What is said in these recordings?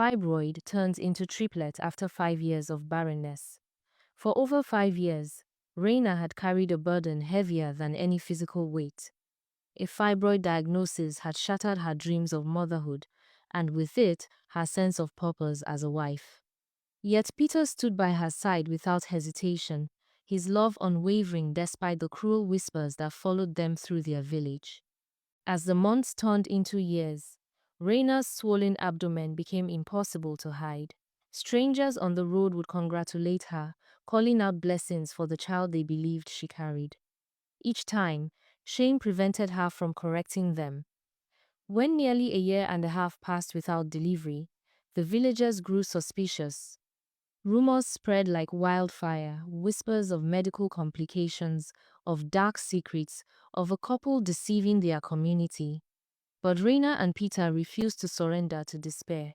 fibroid turns into triplet after 5 years of barrenness. For over 5 years, Reina had carried a burden heavier than any physical weight. A fibroid diagnosis had shattered her dreams of motherhood, and with it, her sense of purpose as a wife. Yet Peter stood by her side without hesitation, his love unwavering despite the cruel whispers that followed them through their village. As the months turned into years, Reina's swollen abdomen became impossible to hide. Strangers on the road would congratulate her, calling out blessings for the child they believed she carried. Each time, shame prevented her from correcting them. When nearly a year and a half passed without delivery, the villagers grew suspicious. Rumors spread like wildfire, whispers of medical complications, of dark secrets, of a couple deceiving their community. But Reina and Peter refused to surrender to despair.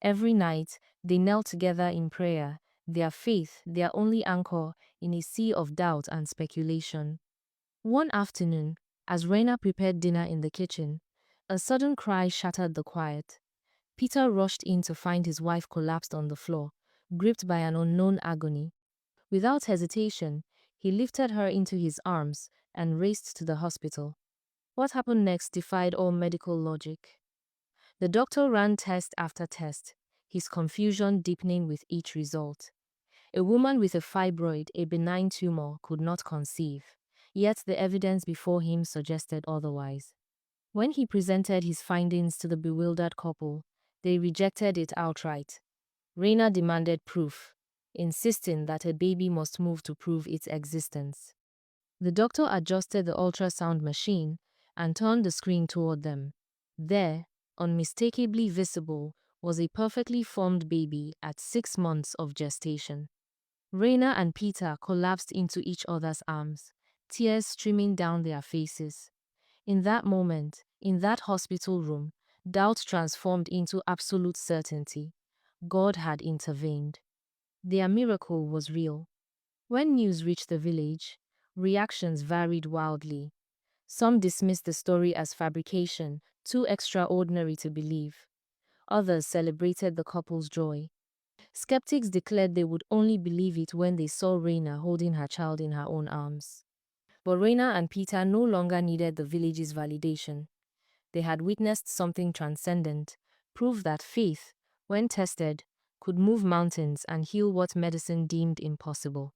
Every night, they knelt together in prayer, their faith their only anchor in a sea of doubt and speculation. One afternoon, as Reina prepared dinner in the kitchen, a sudden cry shattered the quiet. Peter rushed in to find his wife collapsed on the floor, gripped by an unknown agony. Without hesitation, he lifted her into his arms and raced to the hospital. What happened next defied all medical logic. The doctor ran test after test, his confusion deepening with each result. A woman with a fibroid, a benign tumor, could not conceive, yet the evidence before him suggested otherwise. When he presented his findings to the bewildered couple, they rejected it outright. Reina demanded proof, insisting that a baby must move to prove its existence. The doctor adjusted the ultrasound machine and turned the screen toward them. There, unmistakably visible, was a perfectly formed baby at 6 months of gestation. Reina and Peter collapsed into each other's arms, tears streaming down their faces. In that moment, in that hospital room, doubt transformed into absolute certainty. God had intervened. Their miracle was real. When news reached the village, reactions varied wildly. Some dismissed the story as fabrication, too extraordinary to believe. Others celebrated the couple's joy. Skeptics declared they would only believe it when they saw Reina holding her child in her own arms. But Reina and Peter no longer needed the village's validation. They had witnessed something transcendent, proof that faith, when tested, could move mountains and heal what medicine deemed impossible.